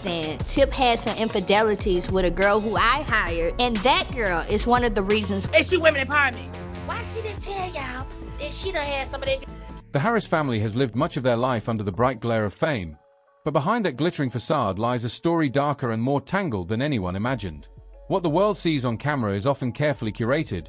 Tip had some infidelities with a girl who I hired, and that girl is one of the reasons it's you women empowerment. Why she didn't tell y'all that she done had some of that? The Harris family has lived much of their life under the bright glare of fame, but behind that glittering facade lies a story darker and more tangled than anyone imagined. What the world sees on camera is often carefully curated,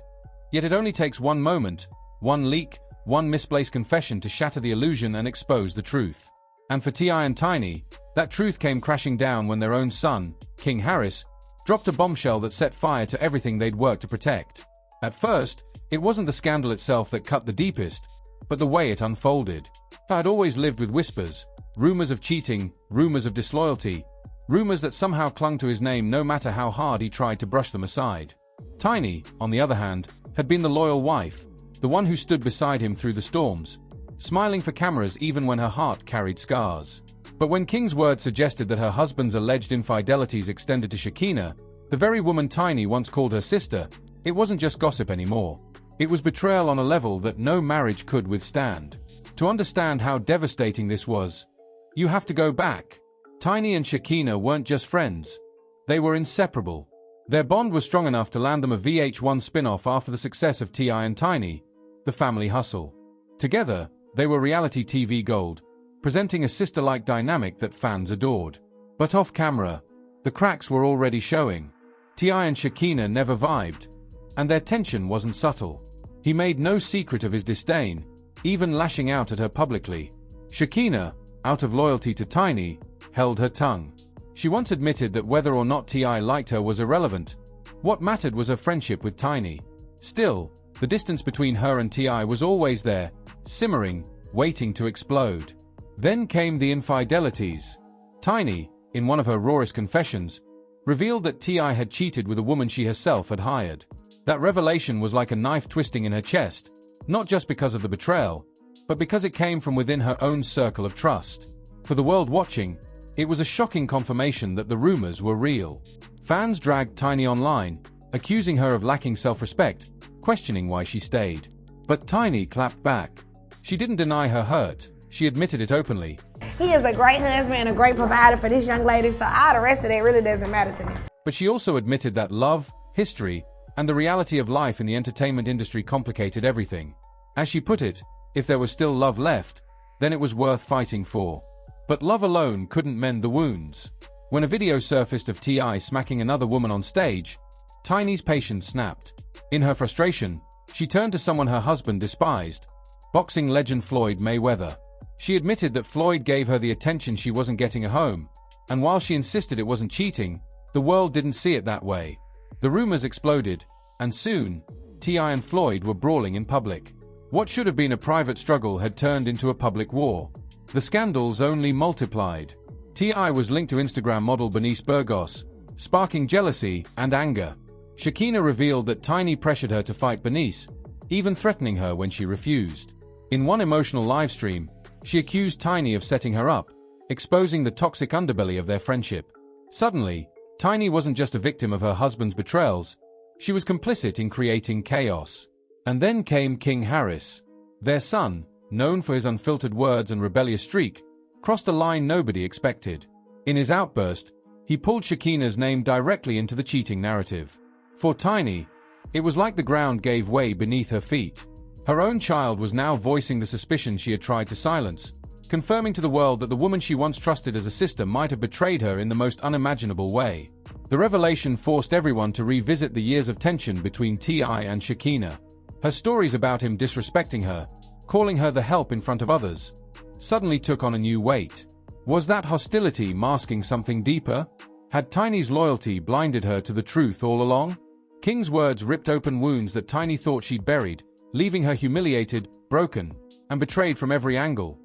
yet it only takes one moment, one leak, one misplaced confession to shatter the illusion and expose the truth. And for T.I. and Tiny, that truth came crashing down when their own son, King Harris, dropped a bombshell that set fire to everything they'd worked to protect. At first, it wasn't the scandal itself that cut the deepest, but the way it unfolded. I had always lived with whispers, rumors of cheating, rumors of disloyalty, rumors that somehow clung to his name no matter how hard he tried to brush them aside. Tiny, on the other hand, had been the loyal wife, the one who stood beside him through the storms, smiling for cameras even when her heart carried scars. But when King's word suggested that her husband's alleged infidelities extended to Shakina, the very woman Tiny once called her sister, it wasn't just gossip anymore. It was betrayal on a level that no marriage could withstand. To understand how devastating this was, you have to go back. Tiny and Shakina weren't just friends. They were inseparable. Their bond was strong enough to land them a VH1 spin-off after the success of T.I. and Tiny, The Family Hustle. Together, they were reality TV gold, presenting a sister-like dynamic that fans adored. But off-camera, the cracks were already showing. T.I. and Shakina never vibed, and their tension wasn't subtle. He made no secret of his disdain, even lashing out at her publicly. Shakina, out of loyalty to Tiny, held her tongue. She once admitted that whether or not T.I. liked her was irrelevant. What mattered was her friendship with Tiny. Still, the distance between her and T.I. was always there, simmering, waiting to explode. Then came the infidelities. Tiny, in one of her rawest confessions, revealed that T.I. had cheated with a woman she herself had hired. That revelation was like a knife twisting in her chest, not just because of the betrayal, but because it came from within her own circle of trust. For the world watching, it was a shocking confirmation that the rumors were real. Fans dragged Tiny online, accusing her of lacking self-respect, questioning why she stayed. But Tiny clapped back. She didn't deny her hurt. She admitted it openly. He is a great husband and a great provider for this young lady, so all the rest of that really doesn't matter to me. But she also admitted that love, history, and the reality of life in the entertainment industry complicated everything. As she put it, if there was still love left, then it was worth fighting for. But love alone couldn't mend the wounds. When a video surfaced of T.I. smacking another woman on stage, Tiny's patience snapped. In her frustration, she turned to someone her husband despised, boxing legend Floyd Mayweather. She admitted that Floyd gave her the attention she wasn't getting at home, and while she insisted it wasn't cheating, the world didn't see it that way. The rumors exploded, and soon, T.I. and Floyd were brawling in public. What should have been a private struggle had turned into a public war. The scandals only multiplied. T.I. was linked to Instagram model Bernice Burgos, sparking jealousy and anger. Shakina revealed that Tiny pressured her to fight Bernice, even threatening her when she refused. In one emotional livestream, she accused Tiny of setting her up, exposing the toxic underbelly of their friendship. Suddenly, Tiny wasn't just a victim of her husband's betrayals, she was complicit in creating chaos. And then came King Harris. Their son, known for his unfiltered words and rebellious streak, crossed a line nobody expected. In his outburst, he pulled Shakina's name directly into the cheating narrative. For Tiny, it was like the ground gave way beneath her feet. Her own child was now voicing the suspicion she had tried to silence, confirming to the world that the woman she once trusted as a sister might have betrayed her in the most unimaginable way. The revelation forced everyone to revisit the years of tension between T.I. and Shakina. Her stories about him disrespecting her, calling her the help in front of others, suddenly took on a new weight. Was that hostility masking something deeper? Had Tiny's loyalty blinded her to the truth all along? King's words ripped open wounds that Tiny thought she'd buried, leaving her humiliated, broken, and betrayed from every angle.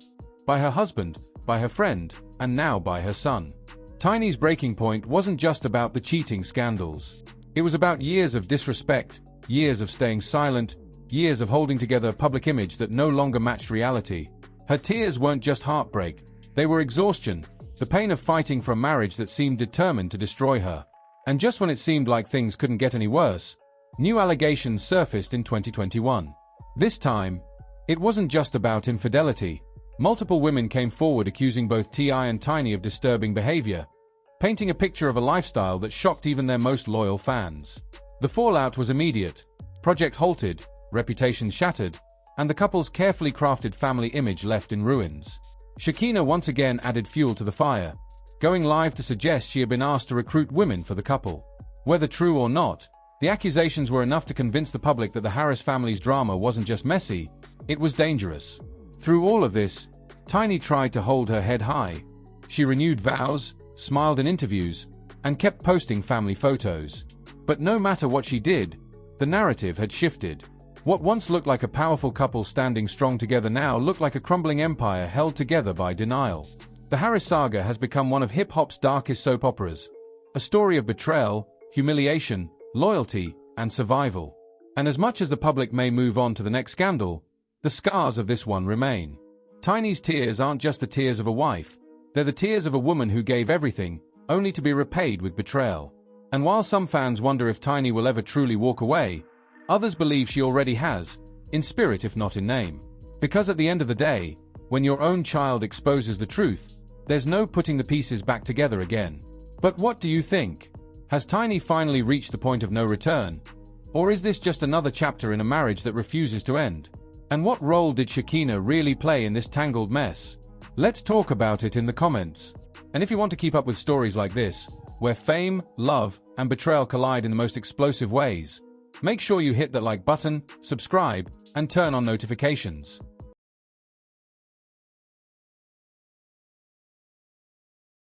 By her husband, by her friend, and now by her son. Tiny's breaking point wasn't just about the cheating scandals. It was about years of disrespect, years of staying silent, years of holding together a public image that no longer matched reality. Her tears weren't just heartbreak, they were exhaustion, the pain of fighting for a marriage that seemed determined to destroy her. And just when it seemed like things couldn't get any worse, new allegations surfaced in 2021. This time, it wasn't just about infidelity. Multiple women came forward accusing both T.I. and Tiny of disturbing behavior, painting a picture of a lifestyle that shocked even their most loyal fans. The fallout was immediate. Project halted, reputation shattered, and the couple's carefully crafted family image left in ruins. Shakina once again added fuel to the fire, going live to suggest she had been asked to recruit women for the couple. Whether true or not, the accusations were enough to convince the public that the Harris family's drama wasn't just messy, it was dangerous. Through all of this, Tiny tried to hold her head high. She renewed vows, smiled in interviews, and kept posting family photos. But no matter what she did, the narrative had shifted. What once looked like a powerful couple standing strong together now looked like a crumbling empire held together by denial. The Harris saga has become one of hip-hop's darkest soap operas, a story of betrayal, humiliation, loyalty, and survival. And as much as the public may move on to the next scandal, the scars of this one remain. Tiny's tears aren't just the tears of a wife, they're the tears of a woman who gave everything, only to be repaid with betrayal. And while some fans wonder if Tiny will ever truly walk away, others believe she already has, in spirit if not in name. Because at the end of the day, when your own child exposes the truth, there's no putting the pieces back together again. But what do you think? Has Tiny finally reached the point of no return? Or is this just another chapter in a marriage that refuses to end? And what role did Shakina really play in this tangled mess? Let's talk about it in the comments. And if you want to keep up with stories like this, where fame, love, and betrayal collide in the most explosive ways, make sure you hit that like button, subscribe, and turn on notifications.